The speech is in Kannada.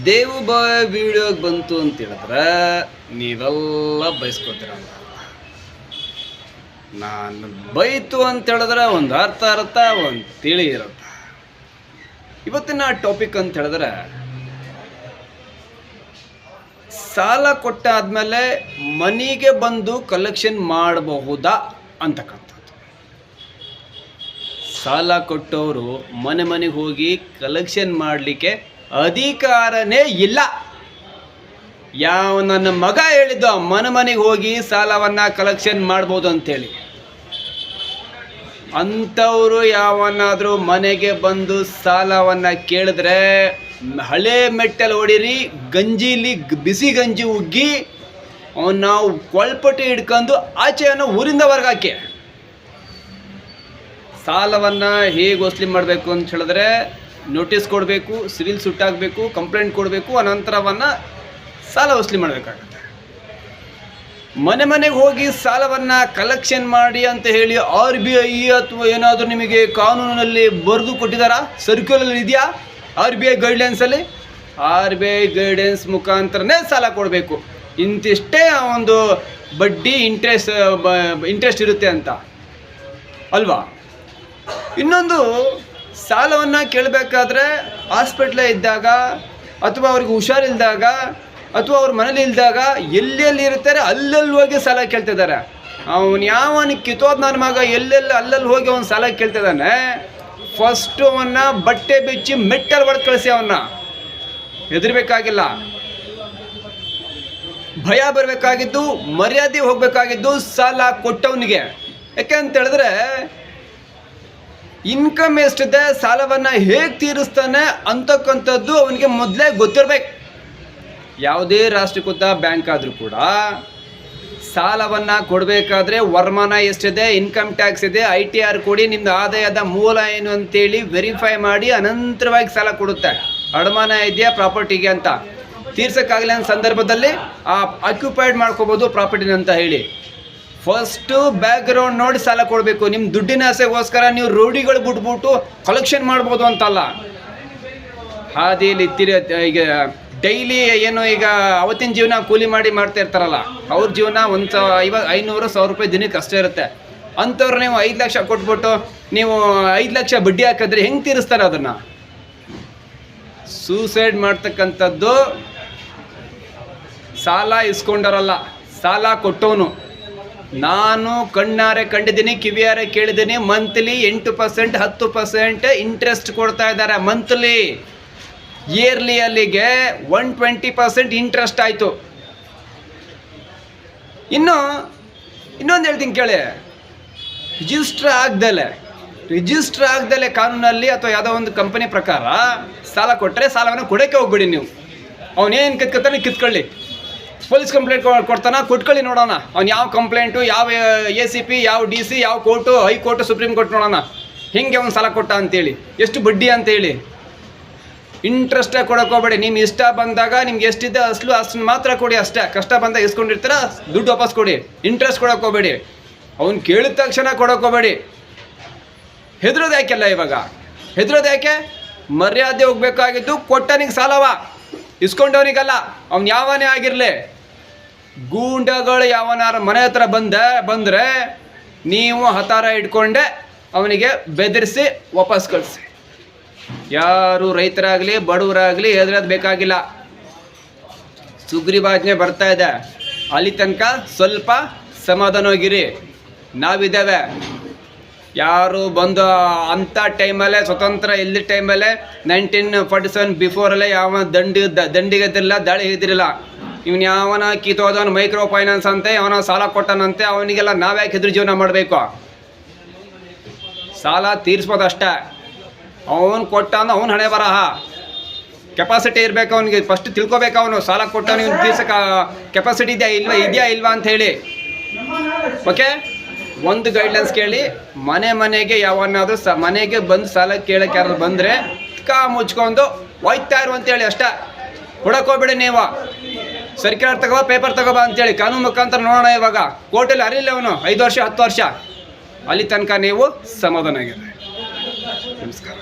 ದೇವು ಬಾಯ ವಿಡಿಯೋಗೆ ಬಂತು ಅಂತ ಹೇಳಿದ್ರೆ ನೀವೆಲ್ಲ ಬಯಸ್ಕೋತೀರ. ನಾನು ಬೈತು ಅಂತ ಹೇಳಿದ್ರೆ ಒಂದು ಅರ್ಥ ಒಂದು ತಿಳಿ ಇರುತ್ತೆ. ಇವತ್ತಿನ ಟಾಪಿಕ್ ಅಂತ ಹೇಳಿದ್ರೆ ಸಾಲ ಕೊಟ್ಟಾದ್ಮೇಲೆ ಮನೆಗೆ ಬಂದು ಕಲೆಕ್ಷನ್ ಮಾಡಬಹುದಾ ಅಂತಕ್ಕಂಥದ್ದು. ಸಾಲ ಕೊಟ್ಟವರು ಮನೆಗೆ ಹೋಗಿ ಕಲೆಕ್ಷನ್ ಮಾಡಲಿಕ್ಕೆ ಅಧಿಕಾರನೇ ಇಲ್ಲ. ಯಾವ ನನ್ನ ಮಗ ಹೇಳಿದ್ದ ಮನೆಗೆ ಹೋಗಿ ಸಾಲವನ್ನು ಕಲೆಕ್ಷನ್ ಮಾಡ್ಬೋದು ಅಂತೇಳಿ. ಅಂಥವರು ಯಾವನಾದರೂ ಮನೆಗೆ ಬಂದು ಸಾಲವನ್ನು ಕೇಳಿದ್ರೆ ಹಳೆ ಮೆಟ್ಟಲು ಹೊಡೀರಿ, ಗಂಜಿಲಿ ಬಿಸಿ ಗಂಜಿ ಉಗ್ಗಿ ಅವನ್ನ ಕೊಳ್ಪಟ್ಟಿ ಹಿಡ್ಕೊಂಡು ಆಚೆಯನ್ನು ಊರಿಂದ ಹೊರಗಾಕಿ. ಸಾಲವನ್ನು ಹೇಗೆ ವಸೂಲಿ ಮಾಡಬೇಕು ಅಂತ ಹೇಳಿದ್ರೆ ನೋಟಿಸ್ ಕೊಡಬೇಕು, ಸಿವಿಲ್ ಸುಟ್ಟಾಗಬೇಕು, ಕಂಪ್ಲೇಂಟ್ ಕೊಡಬೇಕು, ಅನಂತರವನ್ನು ಸಾಲ ವಸೂಲಿ ಮಾಡಬೇಕಾಗುತ್ತೆ. ಮನೆಗೆ ಹೋಗಿ ಸಾಲವನ್ನು ಕಲೆಕ್ಷನ್ ಮಾಡಿ ಅಂತ ಹೇಳಿ RBI ಅಥವಾ ಏನಾದರೂ ನಿಮಗೆ ಕಾನೂನಲ್ಲಿ ಬರೆದು ಕೊಟ್ಟಿದ್ದಾರಾ? ಸರ್ಕ್ಯುಲರ್ ಇದೆಯಾ RBI ಗೈಡ್ಲೈನ್ಸಲ್ಲಿ? RBI ಗೈಡ್ಲೈನ್ಸ್ ಮುಖಾಂತರನೇ ಸಾಲ ಕೊಡಬೇಕು, ಇಂತಿಷ್ಟೇ ಒಂದು ಬಡ್ಡಿ ಇಂಟ್ರೆಸ್ಟ್ ಇರುತ್ತೆ ಅಂತ ಅಲ್ವಾ? ಇನ್ನೊಂದು, ಸಾಲವನ್ನು ಕೇಳಬೇಕಾದ್ರೆ ಹಾಸ್ಪಿಟ್ಲೇ ಇದ್ದಾಗ ಅಥವಾ ಅವ್ರಿಗೆ ಹುಷಾರಿಲ್ದಾಗ ಅಥವಾ ಅವ್ರ ಮನೇಲಿ ಇಲ್ದಾಗ ಎಲ್ಲೆಲ್ಲಿ ಇರ್ತಾರೆ ಅಲ್ಲಲ್ಲಿ ಹೋಗಿ ಸಾಲ ಕೇಳ್ತಿದ್ದಾರೆ. ಅವನು ಯಾವನಿಗೆ ಕಿತ್ತೋದು ನನ್ನ ಮಗ ಅಲ್ಲಲ್ಲಿ ಹೋಗಿ ಅವನು ಸಾಲ ಕೇಳ್ತಿದ್ದಾನೆ, ಫಸ್ಟು ಅವನ್ನ ಬಟ್ಟೆ ಬಿಚ್ಚಿ ಮೆಟ್ಟಲ್ಲಿ ಹೊಡೆದು ಕಳಿಸಿ. ಅವನ್ನ ಹೆದರ್ಬೇಕಾಗಿಲ್ಲ, ಭಯ ಬರಬೇಕಾಗಿದ್ದು, ಮರ್ಯಾದೆ ಹೋಗಬೇಕಾಗಿದ್ದು ಸಾಲ ಕೊಟ್ಟವನಿಗೆ. ಯಾಕೆ ಅಂತ ಹೇಳಿದ್ರೆ ಇನ್ಕಮ್ ಎಷ್ಟಿದೆ, ಸಾಲವನ್ನು ಹೇಗೆ ತೀರಿಸ್ತಾನೆ ಅಂತಕ್ಕಂಥದ್ದು ಅವನಿಗೆ ಮೊದಲೇ ಗೊತ್ತಿರಬೇಕು. ಯಾವುದೇ ರಾಷ್ಟ್ರೀಕೃತ ಬ್ಯಾಂಕ್ ಆದರೂ ಕೂಡ ಸಾಲವನ್ನು ಕೊಡಬೇಕಾದ್ರೆ ವರಮಾನ ಎಷ್ಟಿದೆ, ಇನ್ಕಮ್ ಟ್ಯಾಕ್ಸ್ ಇದೆ, ITR ಕೊಡಿ, ನಿಮ್ಮದು ಆದಾಯದ ಮೂಲ ಏನು ಅಂತೇಳಿ ವೆರಿಫೈ ಮಾಡಿ ಅನಂತರವಾಗಿ ಸಾಲ ಕೊಡುತ್ತೆ. ಅಡಮಾನ ಇದೆಯಾ ಪ್ರಾಪರ್ಟಿಗೆ ಅಂತ ತೀರ್ಸೋಕ್ಕಾಗಲಿ ಅನ್ನೋ ಸಂದರ್ಭದಲ್ಲಿ ಆಕ್ಯುಪೈಡ್ ಮಾಡ್ಕೋಬೋದು ಪ್ರಾಪರ್ಟಿನ ಅಂತ ಹೇಳಿ ಫಸ್ಟು ಬ್ಯಾಕ್ಗ್ರೌಂಡ್ ನೋಡಿ ಸಾಲ ಕೊಡಬೇಕು. ನಿಮ್ಮ ದುಡ್ಡಿನ ಆಸೆಗೋಸ್ಕರ ನೀವು ರೋಡಿಗಳು ಬಿಟ್ಬಿಟ್ಟು ಕಲೆಕ್ಷನ್ ಮಾಡ್ಬೋದು ಅಂತಲ್ಲ. ಹಾದಿಯಲ್ಲಿ ಈಗ ಡೈಲಿ ಏನು ಈಗ ಅವತ್ತಿನ ಜೀವನ ಕೂಲಿ ಮಾಡಿ ಮಾಡ್ತಾ ಇರ್ತಾರಲ್ಲ, ಅವ್ರ ಜೀವನ 500-1000 ರೂಪಾಯಿ ದಿನಕ್ಕೆ ಅಷ್ಟೇ ಇರುತ್ತೆ. ಅಂಥವ್ರು ನೀವು 5 ಲಕ್ಷ ಕೊಟ್ಬಿಟ್ಟು ನೀವು 5 ಲಕ್ಷ ಬಡ್ಡಿ ಹಾಕಿದ್ರೆ ಹೆಂಗೆ ತೀರಿಸ್ತಾರೆ? ಅದನ್ನು ಸೂಸೈಡ್ ಮಾಡ್ತಕ್ಕಂಥದ್ದು ಸಾಲ ಇಸ್ಕೊಂಡರಲ್ಲ, ಸಾಲ ಕೊಟ್ಟವನು. ನಾನು ಕಣ್ಣಾರೆ ಕಂಡಿದ್ದೀನಿ, ಕಿವಿಯಾರೆ ಕೇಳಿದ್ದೀನಿ. ಮಂತ್ಲಿ 8%, 10% ಇಂಟ್ರೆಸ್ಟ್ ಕೊಡ್ತಾ ಇದ್ದಾರೆ ಮಂತ್ಲಿ. ಇಯರ್ಲಿ ಅಲ್ಲಿಗೆ 120% ಇಂಟ್ರೆಸ್ಟ್ ಆಯಿತು. ಇನ್ನೊಂದು ಹೇಳ್ತೀನಿ ಕೇಳಿ, ರಿಜಿಸ್ಟ್ರ್ ಆಗ್ದಲೆ ಕಾನೂನಲ್ಲಿ ಅಥವಾ ಯಾವುದೋ ಒಂದು ಕಂಪನಿ ಪ್ರಕಾರ ಸಾಲ ಕೊಟ್ಟರೆ ಸಾಲವನ್ನು ಕೊಡೋಕ್ಕೆ ಹೋಗ್ಬೇಡಿ ನೀವು. ಅವನೇನು ಕಿತ್ಕೊತಾನೆ ಕಿತ್ಕೊಳ್ಳಿ, ಪೊಲೀಸ್ ಕಂಪ್ಲೇಂಟ್ ಕೊಡ್ತಾನೆ ಕೊಟ್ಕೊಳ್ಳಿ, ನೋಡೋಣ ಅವ್ನು ಯಾವ ಕಂಪ್ಲೇಂಟು, ಯಾವ ACP, ಯಾವ DC, ಯಾವ ಕೋರ್ಟು, ಹೈಕೋರ್ಟು, ಸುಪ್ರೀಂ ಕೋರ್ಟ್ ನೋಡೋಣ ಹಿಂಗೆ ಅವ್ನು ಸಾಲ ಕೊಟ್ಟ ಅಂತೇಳಿ, ಎಷ್ಟು ಬಡ್ಡಿ ಅಂತೇಳಿ. ಇಂಟ್ರೆಸ್ಟೇ ಕೊಡೋಕೆ ಹೋಗ್ಬೇಡಿ. ನಿಮ್ಮ ಇಷ್ಟ ಬಂದಾಗ ನಿಮ್ಗೆ ಎಷ್ಟಿದೆ ಅಷ್ಟನ್ನು ಮಾತ್ರ ಕೊಡಿ ಅಷ್ಟೇ. ಕಷ್ಟ ಬಂದಾಗ ಇಸ್ಕೊಂಡಿರ್ತೀರ, ದುಡ್ಡು ವಾಪಸ್ ಕೊಡಿ. ಇಂಟ್ರೆಸ್ಟ್ ಕೊಡೋಕೆ ಹೋಗ್ಬೇಡಿ. ಅವ್ನು ಕೇಳಿದ ತಕ್ಷಣ ಕೊಡೋಕೆ ಹೋಗ್ಬೇಡಿ. ಹೆದರೋದು ಯಾಕೆಲ್ಲ ಇವಾಗ? ಹೆದರೋದು ಯಾಕೆ? ಮರ್ಯಾದೆ ಹೋಗ್ಬೇಕಾಗಿದ್ದು ಕೊಟ್ಟನಿಗೆ ಸಾಲವ, ಇಸ್ಕೊಂಡವನಿಗಲ್ಲ. ಅವ್ನು ಯಾವನೇ ಆಗಿರಲಿ, ಗೂಂಡಗಳು ಯಾವನಾರ ಮನೆ ಹತ್ರ ಬಂದರೆ ನೀವು ಹತಾರ ಇಟ್ಕೊಂಡೆ ಅವನಿಗೆ ಬೆದರಿಸಿ ವಾಪಸ್ ಕಳಿಸಿ. ಯಾರು ರೈತರಾಗಲಿ ಬಡವರಾಗಲಿ ಹೆದರೋದು ಬೇಕಾಗಿಲ್ಲ. ಸುಗ್ರೀವಾಜ್ಞೆ ಬರ್ತಾ ಇದೆ, ಅಲ್ಲಿ ತನಕ ಸ್ವಲ್ಪ ಸಮಾಧಾನವಾಗಿರಿ. ನಾವಿದ್ದೇವೆ. ಯಾರು ಬಂದು ಅಂಥ ಟೈಮಲ್ಲೇ, ಸ್ವತಂತ್ರ ಇಲ್ಲದ ಟೈಮಲ್ಲೇ 1947 ಬಿಫೋರಲ್ಲೇ ಯಾವ ದಂಡಿಗೆದಿರಲಿಲ್ಲ, ದಾಳಿ ಇದ್ದಿರಲಿಲ್ಲ. ಇವನು ಯಾವನ ಕಿತ್ತೋದವನು ಮೈಕ್ರೋ ಫೈನಾನ್ಸ್ ಅಂತೆ, ಅವನ ಸಾಲ ಕೊಟ್ಟನಂತೆ, ಅವನಿಗೆಲ್ಲ ನಾವ್ಯಾಕೆ ಹೆದ್ರು ಜೀವನ ಮಾಡಬೇಕು? ಸಾಲ ತೀರಿಸ್ಬೋದು ಅಷ್ಟೇ. ಅವನು ಕೊಟ್ಟ ಅಂದ್ರೆ ಅವನು ಹಣೆ ಬರಹ. ಕೆಪಾಸಿಟಿ ಇರಬೇಕು ಅವನಿಗೆ, ಫಸ್ಟ್ ತಿಳ್ಕೊಬೇಕು. ಅವನು ಸಾಲ ಕೊಟ್ಟವನು ಇವ್ನು ತೀರ್ಸಕ್ಕೆ ಕೆಪಾಸಿಟಿ ಇದೆಯಾ ಇಲ್ವಾ ಅಂತ ಹೇಳಿ. ಓಕೆ, ಒಂದು ಗೈಡ್ಲೈನ್ಸ್ ಕೇಳಿ. ಮನೆಗೆ ಯಾವನ್ನಾದರೂ ಮನೆಗೆ ಬಂದು ಸಾಲ ಕೇಳಕ್ಕೆ ಯಾರು ಬಂದರೆ ಮುಚ್ಕೊಂಡು ಹೋಯ್ತಾ ಇರು ಅಂತೇಳಿ ಅಷ್ಟೇ. ಹೊಡಕೋಬೇಡಿ ನೀವು. ಸರ್ಕ್ಯುಲರ್ ತಗೋ, ಪೇಪರ್ ತಗೋಬಾ ಅಂತೇಳಿ ಕಾನೂನು ಮುಖಾಂತರ ನೋಡೋಣ. ಇವಾಗ ಕೋರ್ಟಲ್ಲಿ ಅರಿಲ್ಲ ಅವನು 5 ವರ್ಷ 10 ವರ್ಷ, ಅಲ್ಲಿ ತನಕ ನೀವು ಸಮಾಧಾನ ಆಗಿರಿ. ನಮಸ್ಕಾರ.